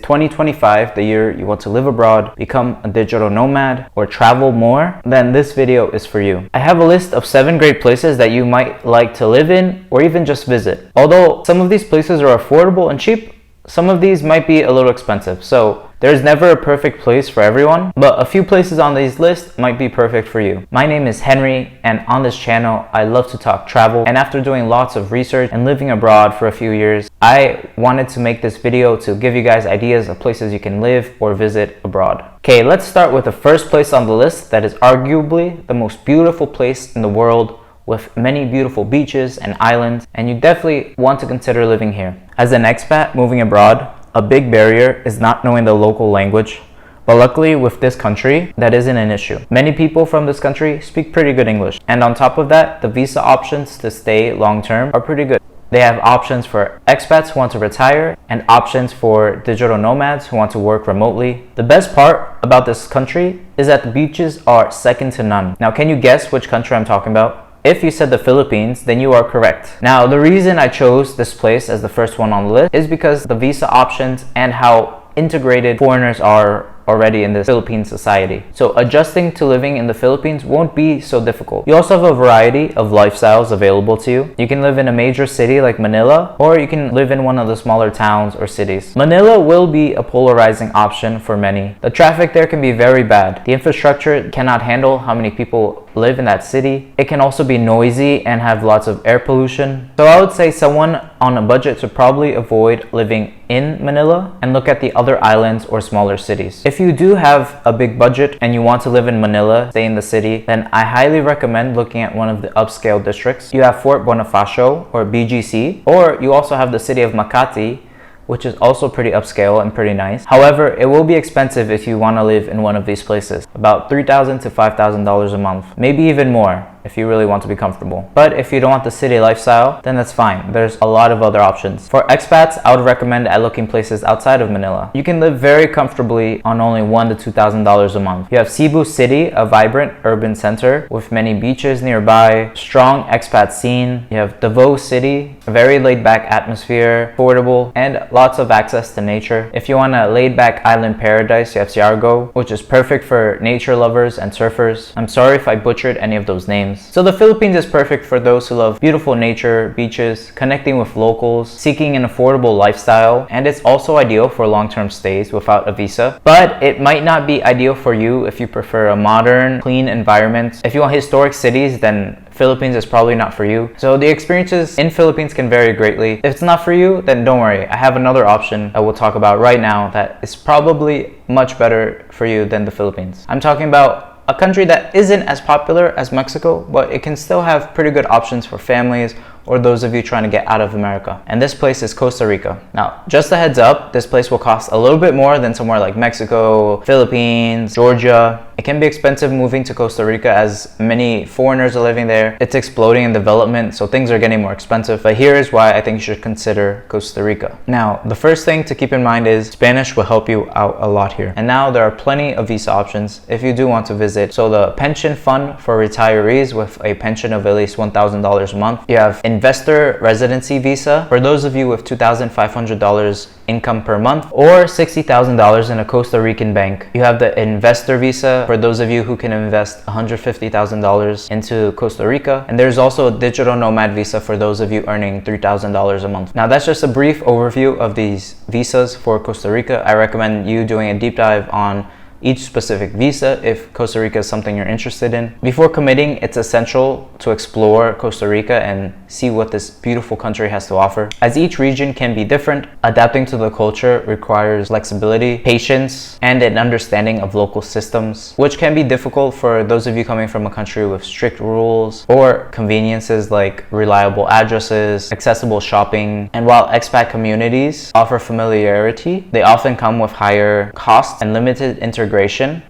2025 the year you want to live abroad, become a digital nomad, or travel more, then this video is for you. I have a list of 7 great places that you might like to live in or even just visit. Although some of these places are affordable and cheap, some of these might be a little expensive. So there's never a perfect place for everyone, but a few places on these lists might be perfect for you. My name is Henry, and on this channel, I love to talk travel. And after doing lots of research and living abroad for a few years, I wanted to make this video to give you guys ideas of places you can live or visit abroad. Okay, let's start with the first place on the list that is arguably the most beautiful place in the world, with many beautiful beaches and islands, and you definitely want to consider living here. As an expat moving abroad, a big barrier is not knowing the local language, but luckily with this country, that isn't an issue. Many people from this country speak pretty good English, and on top of that, the visa options to stay long-term are pretty good. They have options for expats who want to retire and options for digital nomads who want to work remotely. The best part about this country is that the beaches are second to none. Now, can you guess which country I'm talking about? If you said the Philippines, then you are correct. Now, the reason I chose this place as the first one on the list is because the visa options and how integrated foreigners are already in the Philippine society. So adjusting to living in the Philippines won't be so difficult. You also have a variety of lifestyles available to you. You can live in a major city like Manila, or you can live in one of the smaller towns or cities. Manila will be a polarizing option for many. The traffic there can be very bad. The infrastructure cannot handle how many people live in that city. It can also be noisy and have lots of air pollution. So I would say someone on a budget should probably avoid living in Manila and look at the other islands or smaller cities. If you do have a big budget and you want to live in Manila, stay in the city, then I highly recommend looking at one of the upscale districts. You have Fort Bonifacio or BGC, or you also have the city of Makati, which is also pretty upscale and pretty nice. However, it will be expensive if you want to live in one of these places. About $3,000 to $5,000 a month, maybe even more if you really want to be comfortable. But if you don't want the city lifestyle, then that's fine. There's a lot of other options. For expats, I would recommend looking places outside of Manila. You can live very comfortably on only $1,000 to $2,000 a month. You have Cebu City, a vibrant urban center with many beaches nearby, strong expat scene. You have Davao City, a very laid-back atmosphere, affordable, and lots of access to nature. If you want a laid-back island paradise, you have Siargao, which is perfect for nature lovers and surfers. I'm sorry if I butchered any of those names. So the Philippines is perfect for those who love beautiful nature, beaches, connecting with locals, seeking an affordable lifestyle, and it's also ideal for long-term stays without a visa. But it might not be ideal for you if you prefer a modern, clean environment. If you want historic cities, then Philippines is probably not for you. So the experiences in Philippines can vary greatly. If it's not for you, then don't worry. I have another option I will talk about right now that is probably much better for you than the Philippines. I'm talking about a country that isn't as popular as Mexico, but it can still have pretty good options for families or those of you trying to get out of America. And this place is Costa Rica. Now, just a heads up, this place will cost a little bit more than somewhere like Mexico, Philippines, Georgia. It can be expensive moving to Costa Rica as many foreigners are living there. It's exploding in development, so things are getting more expensive. But here is why I think you should consider Costa Rica. Now, the first thing to keep in mind is Spanish will help you out a lot here. And now there are plenty of visa options if you do want to visit. So the pension fund for retirees with a pension of at least $1,000 a month. You have investor residency visa for those of you with $2,500 income per month or $60,000 in a Costa Rican bank. You have the investor visa for those of you who can invest $150,000 into Costa Rica. And there's also a digital nomad visa for those of you earning $3,000 a month. Now that's just a brief overview of these visas for Costa Rica. I recommend you doing a deep dive on each specific visa if Costa Rica is something you're interested in. Before committing, it's essential to explore Costa Rica and see what this beautiful country has to offer. As each region can be different, adapting to the culture requires flexibility, patience, and an understanding of local systems, which can be difficult for those of you coming from a country with strict rules or conveniences like reliable addresses, accessible shopping. And while expat communities offer familiarity, they often come with higher costs and limited integration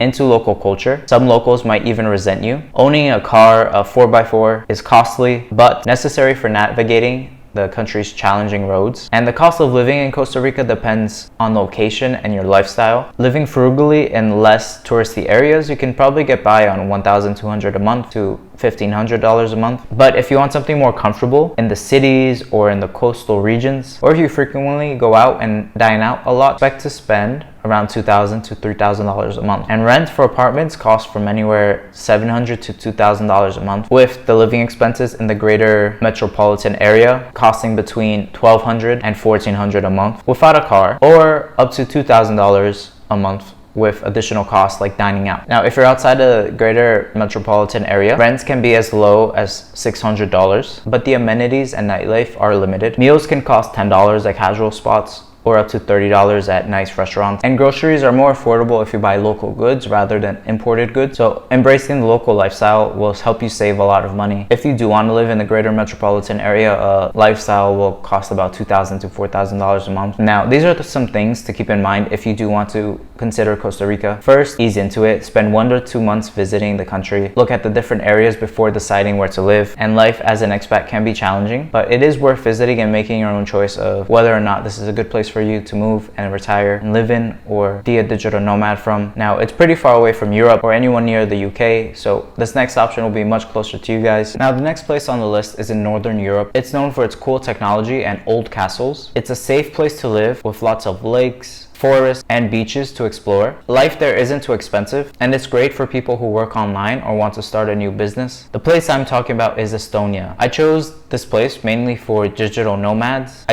into local culture. Some locals might even resent you. Owning a car, a 4x4, is costly but necessary for navigating the country's challenging roads. And the cost of living in Costa Rica depends on location and your lifestyle. Living frugally in less touristy areas, you can probably get by on $1,200 a month to $1,500 a month. But if you want something more comfortable in the cities or in the coastal regions, or if you frequently go out and dine out a lot, expect to spend around $2,000 to $3,000 a month. And rent for apartments costs from anywhere $700 to $2,000 a month, with the living expenses in the greater metropolitan area costing between $1,200 and $1,400 a month without a car, or up to $2,000 a month with additional costs like dining out. Now, if you're outside the greater metropolitan area, rents can be as low as $600, but the amenities and nightlife are limited. Meals can cost $10 at casual spots, or up to $30 at nice restaurants. And groceries are more affordable if you buy local goods rather than imported goods. So embracing the local lifestyle will help you save a lot of money. If you do want to live in the greater metropolitan area, a lifestyle will cost about $2,000 to $4,000 a month. Now, these are some things to keep in mind if you do want to consider Costa Rica. First, ease into it. Spend 1 to 2 months visiting the country. Look at the different areas before deciding where to live. And life as an expat can be challenging, but it is worth visiting and making your own choice of whether or not this is a good place for you to move and retire and live in, or be a digital nomad from. Now, it's pretty far away from Europe or anyone near the UK, so this next option will be much closer to you guys. Now, the next place on the list is in Northern Europe. It's known for its cool technology and old castles. It's a safe place to live with lots of lakes, forests, and beaches to explore. Life there isn't too expensive, and it's great for people who work online or want to start a new business. The place I'm talking about is Estonia. I chose this place mainly for digital nomads.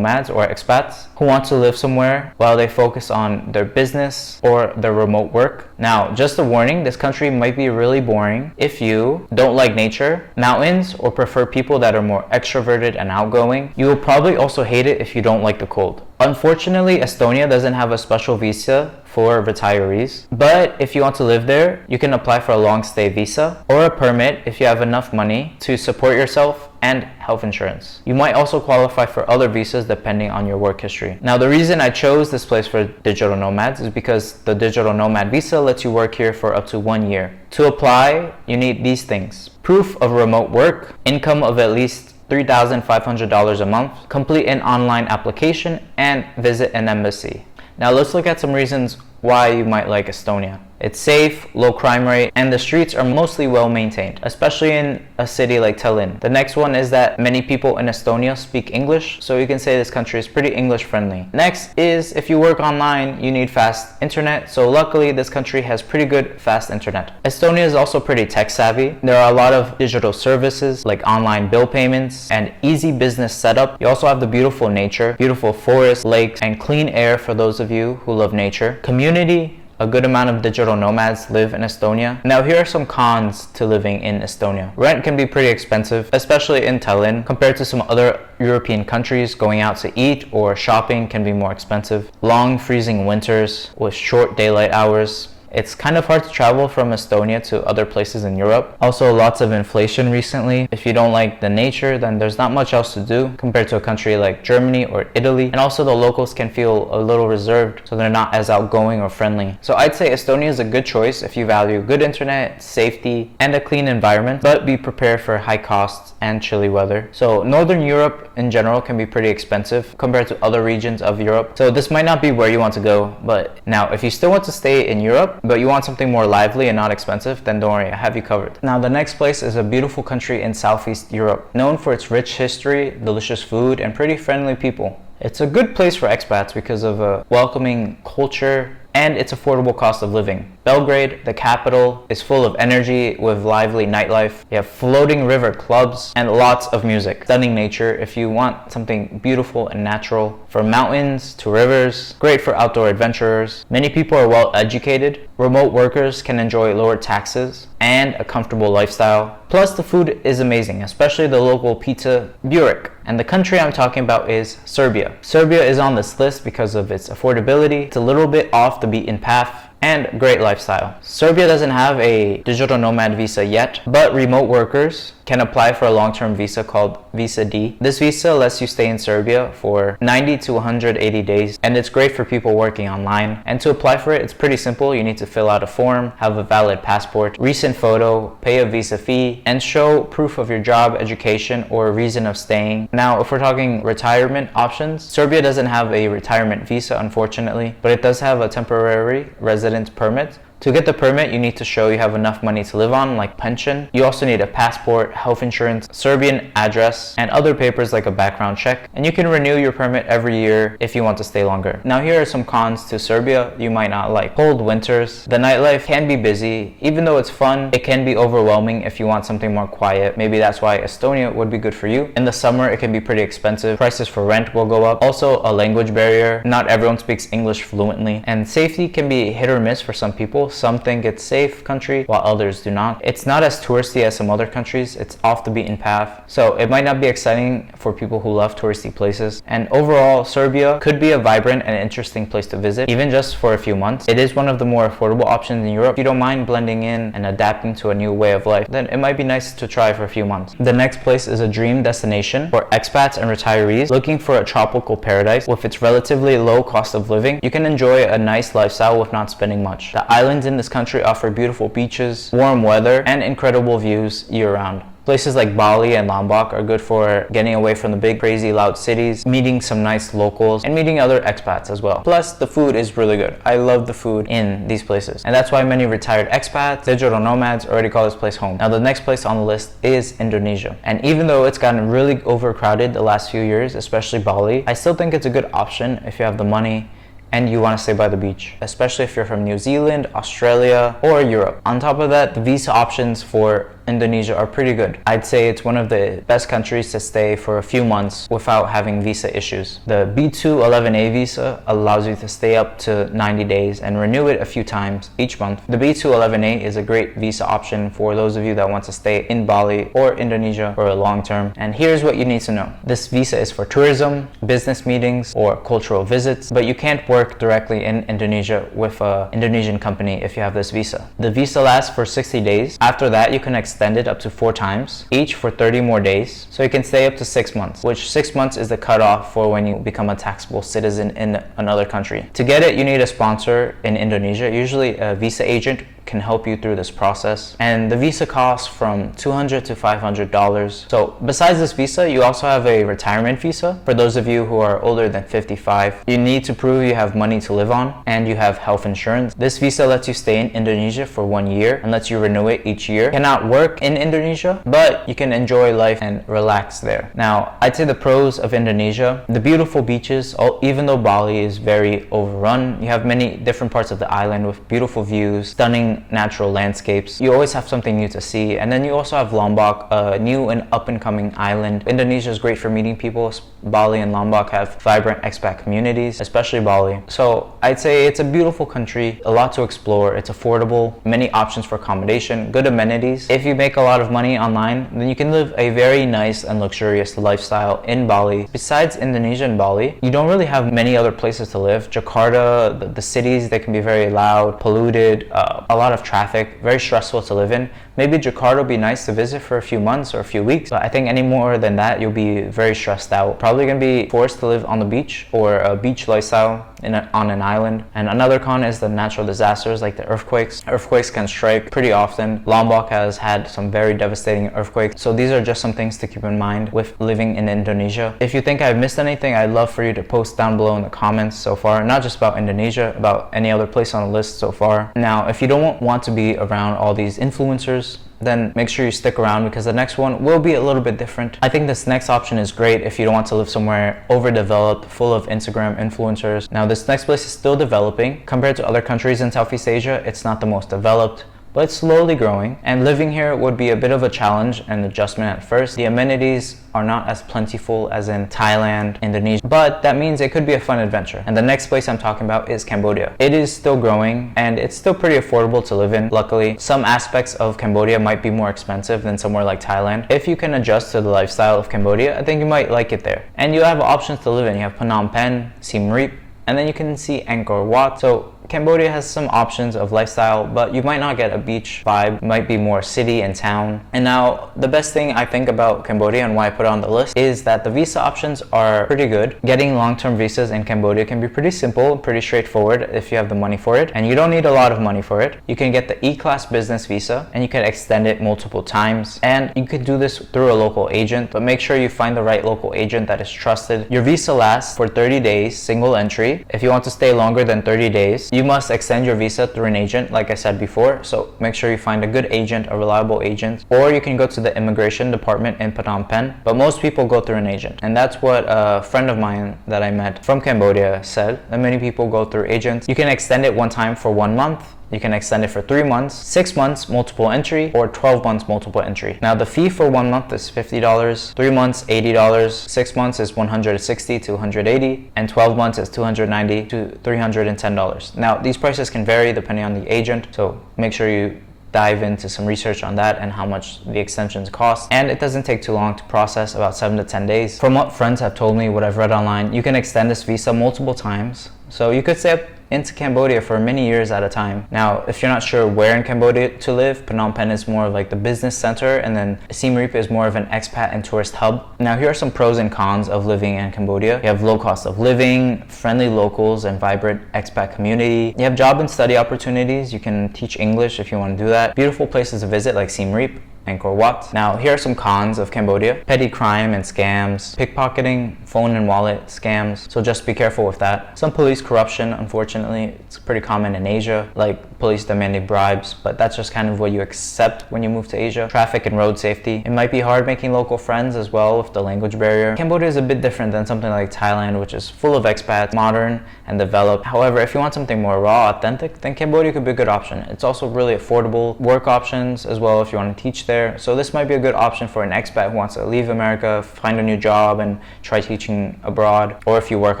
or expats who want to live somewhere while they focus on their business or their remote work. Now, just a warning, this country might be really boring if you don't like nature, mountains, or prefer people that are more extroverted and outgoing. You will probably also hate it if you don't like the cold. Unfortunately, Estonia doesn't have a special visa for retirees, but if you want to live there, you can apply for a long stay visa or a permit if you have enough money to support yourself and health insurance. You might also qualify for other visas depending on your work history. Now, the reason I chose this place for digital nomads is because the digital nomad visa lets you work here for up to 1 year. To apply, you need these things: proof of remote work, income of at least $3,500 a month, complete an online application, and visit an embassy. Now, let's look at some reasons why you might like Estonia. It's safe, low crime rate, and the streets are mostly well maintained, especially in a city like Tallinn. The next one is that many people in Estonia speak English, so you can say this country is pretty English friendly. Next is if you work online, you need fast internet, so luckily this country has pretty good fast internet. Estonia is also pretty tech savvy. There are a lot of digital services like online bill payments and easy business setup. You also have the beautiful nature, beautiful forests, lakes, and clean air for those of you who love nature. Community. A good amount of digital nomads live in Estonia. Now, here are some cons to living in Estonia. Rent can be pretty expensive, especially in Tallinn. Compared to some other European countries, going out to eat or shopping can be more expensive. Long freezing winters with short daylight hours. It's kind of hard to travel from Estonia to other places in Europe. Also, lots of inflation recently. If you don't like the nature, then there's not much else to do compared to a country like Germany or Italy. And also, the locals can feel a little reserved, so they're not as outgoing or friendly. So I'd say Estonia is a good choice if you value good internet, safety, and a clean environment, but be prepared for high costs and chilly weather. So Northern Europe in general can be pretty expensive compared to other regions of Europe. So this might not be where you want to go, but now if you still want to stay in Europe, but you want something more lively and not expensive, then don't worry, I have you covered. Now, the next place is a beautiful country in Southeast Europe, known for its rich history, delicious food, and pretty friendly people. It's a good place for expats because of a welcoming culture and its affordable cost of living. Belgrade, the capital, is full of energy with lively nightlife. You have floating river clubs and lots of music. Stunning nature if you want something beautiful and natural. From mountains to rivers, great for outdoor adventurers. Many people are well educated. Remote workers can enjoy lower taxes and a comfortable lifestyle. Plus, the food is amazing, especially the local pizza burek. And the country I'm talking about is Serbia. Serbia is on this list because of its affordability. It's a little bit off the beaten path and great lifestyle. Serbia doesn't have a digital nomad visa yet, but remote workers can apply for a long-term visa called Visa D. This visa lets you stay in Serbia for 90 to 180 days, and it's great for people working online. And to apply for it, it's pretty simple. You need to fill out a form, have a valid passport, recent photo, pay a visa fee, and show proof of your job, education, or reason of staying. Now, if we're talking retirement options, Serbia doesn't have a retirement visa, unfortunately, but it does have a temporary residence permit To get the permit, you need to show you have enough money to live on, like pension. You also need a passport, health insurance, Serbian address, and other papers like a background check. And you can renew your permit every year if you want to stay longer. Now here are some cons to Serbia you might not like. Cold winters. The nightlife can be busy. Even though it's fun, it can be overwhelming if you want something more quiet. Maybe that's why Estonia would be good for you. In the summer, it can be pretty expensive. Prices for rent will go up. Also, a language barrier. Not everyone speaks English fluently. And safety can be hit or miss for some people. Some think it's safe country, while others do not. It's not as touristy as some other countries. It's off the beaten path. So it might not be exciting for people who love touristy places. And overall, Serbia could be a vibrant and interesting place to visit, even just for a few months. It is one of the more affordable options in Europe. If you don't mind blending in and adapting to a new way of life, then it might be nice to try for a few months. The next place is a dream destination for expats and retirees looking for a tropical paradise. With its relatively low cost of living, you can enjoy a nice lifestyle with not spending much. The islands in this country offer beautiful beaches, warm weather, and incredible views year-round. Places like Bali and Lombok are good for getting away from the big, crazy, loud cities, meeting some nice locals, and meeting other expats as well. Plus, the food is really good. I love the food in these places. And that's why many retired expats, digital nomads, already call this place home. Now, the next place on the list is Indonesia. And even though it's gotten really overcrowded the last few years, especially Bali, I still think it's a good option if you have the money and you want to stay by the beach, especially if you're from New Zealand, Australia, or Europe. On top of that, the visa options for Indonesia are pretty good. I'd say it's one of the best countries to stay for a few months without having visa issues. The B211A visa allows you to stay up to 90 days and renew it a few times each month. The B211A is a great visa option for those of you that want to stay in Bali or Indonesia for a long term. And here's what you need to know. This visa is for tourism, business meetings, or cultural visits, but you can't work directly in Indonesia with an Indonesian company if you have this visa. The visa lasts for 60 days. After that, you can extend it up to 4 times, each for 30 more days. So you can stay up to 6 months, which 6 months is the cutoff for when you become a taxable citizen in another country. To get it, you need a sponsor in Indonesia. Usually a visa agent can help you through this process, and the visa costs from $200 to $500. So besides this visa, you also have a retirement visa for those of you who are older than 55. You need to prove you have money to live on and you have health insurance. This visa lets you stay in Indonesia for 1 year and lets you renew it each year. You cannot work in Indonesia, but you can enjoy life and relax there. Now, I'd say the pros of Indonesia: the beautiful beaches. Even though Bali is very overrun, you have many different parts of the island with beautiful views, stunning natural landscapes. You always have something new to see. And then you also have Lombok, a new and up-and-coming island. Indonesia is great for meeting people. Bali and Lombok have vibrant expat communities, especially Bali. So I'd say it's a beautiful country, a lot to explore. It's affordable, many options for accommodation, good amenities. If you make a lot of money online, then you can live a very nice and luxurious lifestyle in Bali. Besides Indonesia and Bali, you don't really have many other places to live. Jakarta, the cities, they can be very loud, polluted, a lot of traffic, very stressful to live in. Maybe Jakarta would be nice to visit for a few months or a few weeks, but I think any more than that, you'll be very stressed out. Probably gonna be forced to live on the beach or a beach lifestyle on an island. And another con is the natural disasters like the earthquakes. Earthquakes can strike pretty often. Lombok has had some very devastating earthquakes. So these are just some things to keep in mind with living in Indonesia. If you think I've missed anything, I'd love for you to post down below in the comments so far, not just about Indonesia, about any other place on the list so far. Now, if you don't want to be around all these influencers, then make sure you stick around because the next one will be a little bit different. I think this next option is great if you don't want to live somewhere overdeveloped, full of Instagram influencers. Now, this next place is still developing. Compared to other countries in Southeast Asia, it's not the most developed, but it's slowly growing, and living here would be a bit of a challenge and adjustment at first. The amenities are not as plentiful as in Thailand, Indonesia, but that means it could be a fun adventure. And the next place I'm talking about is Cambodia. It is still growing and it's still pretty affordable to live in. Luckily, some aspects of Cambodia might be more expensive than somewhere like Thailand. If you can adjust to the lifestyle of Cambodia, I think you might like it there. And you have options to live in. You have Phnom Penh, Siem Reap, and then you can see Angkor Wat. So Cambodia has some options of lifestyle, but you might not get a beach vibe. It might be more city and town. And now, the best thing I think about Cambodia and why I put it on the list is that the visa options are pretty good. Getting long-term visas in Cambodia can be pretty simple, pretty straightforward if you have the money for it, and you don't need a lot of money for it. You can get the E-class business visa, and you can extend it multiple times, and you could do this through a local agent, but make sure you find the right local agent that is trusted. Your visa lasts for 30 days, single entry. If you want to stay longer than 30 days, you You must extend your visa through an agent, like I said before, so make sure you find a good agent, a reliable agent, or you can go to the immigration department in Phnom Penh, but most people go through an agent. And that's what a friend of mine that I met from Cambodia said, that many people go through agents. You can extend it one time for 1 month. You can extend it for 3 months, 6 months multiple entry, or 12 months multiple entry. Now the fee for 1 month is $50, 3 months $80, 6 months is $160 to $180, and 12 months is $290 to $310. Now these prices can vary depending on the agent, so make sure you dive into some research on that and how much the extensions cost. And it doesn't take too long to process, about 7 to 10 days. From what friends have told me, what I've read online, you can extend this visa multiple times. So you could stay up into Cambodia for many years at a time. Now, if you're not sure where in Cambodia to live, Phnom Penh is more of like the business center, and then Siem Reap is more of an expat and tourist hub. Now, here are some pros and cons of living in Cambodia. You have low cost of living, friendly locals, and vibrant expat community. You have job and study opportunities. You can teach English if you want to do that. Beautiful places to visit like Siem Reap, Angkor Wat. Now, here are some cons of Cambodia. Petty crime and scams, pickpocketing, phone and wallet scams, so just be careful with that. Some police corruption, unfortunately, it's pretty common in Asia, like police demanding bribes, but that's just kind of what you accept when you move to Asia. Traffic and road safety. It might be hard making local friends as well with the language barrier. Cambodia is a bit different than something like Thailand, which is full of expats, modern and developed. However, if you want something more raw, authentic, then Cambodia could be a good option. It's also really affordable. Work options as well if you want to teach there. So this might be a good option for an expat who wants to leave America, find a new job, and try teaching abroad. Or if you work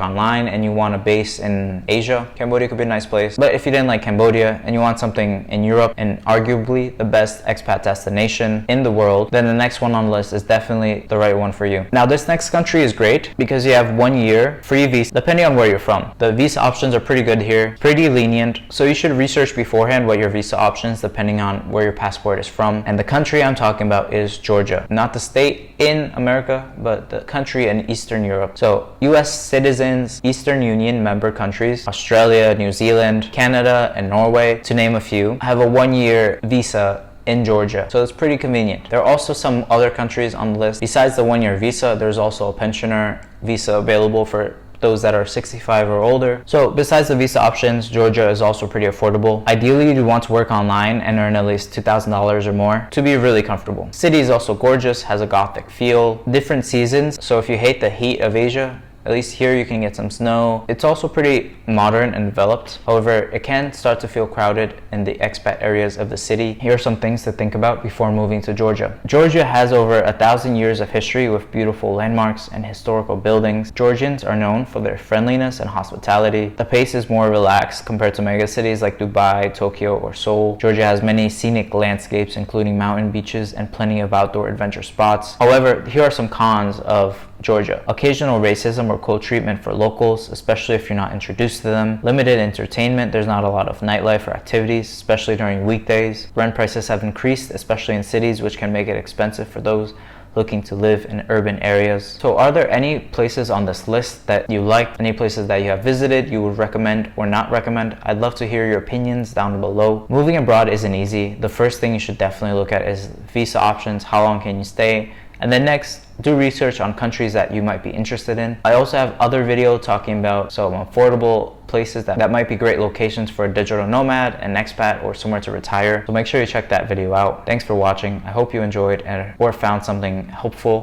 online and you want a base in Asia, Cambodia could be a nice place. But if you didn't like Cambodia and you want something in Europe, and arguably the best expat destination in the world, then the next one on the list is definitely the right one for you. Now, this next country is great because you have 1 year free visa depending on where you're from. The visa options are pretty good here, pretty lenient, so you should research beforehand what your visa options depending on where your passport is from. And the country I'm talking about is Georgia, not the state in America, but the country in Eastern Europe. So US citizens, Eastern Union member countries, Australia, New Zealand, Canada, and Norway, to name a few, have a 1 year visa in Georgia, so it's pretty convenient. There are also some other countries on the list. Besides the 1 year visa, there's also a pensioner visa available for those that are 65 or older. So besides the visa options, Georgia is also pretty affordable. Ideally, you want to work online and earn at least $2,000 or more to be really comfortable. City is also gorgeous, has a gothic feel, different seasons. So if you hate the heat of Asia, at least here you can get some snow. It's also pretty modern and developed. However, it can start to feel crowded in the expat areas of the city. Here are some things to think about before moving to Georgia. Georgia has over 1,000 years of history with beautiful landmarks and historical buildings. Georgians are known for their friendliness and hospitality. The pace is more relaxed compared to megacities like Dubai, Tokyo, or Seoul. Georgia has many scenic landscapes, including mountain beaches and plenty of outdoor adventure spots. However, here are some cons of Georgia. Occasional racism or cold treatment for locals, especially if you're not introduced to them. Limited entertainment. There's not a lot of nightlife or activities, especially during weekdays. Rent prices have increased, especially in cities, which can make it expensive for those looking to live in urban areas. So are there any places on this list that you like? Any places that you have visited you would recommend or not recommend? I'd love to hear your opinions down below. Moving abroad isn't easy. The first thing you should definitely look at is visa options. How long can you stay? And then next, do research on countries that you might be interested in. I also have other video talking about some affordable places that might be great locations for a digital nomad, an expat, or somewhere to retire. So make sure you check that video out. Thanks for watching. I hope you enjoyed or found something helpful.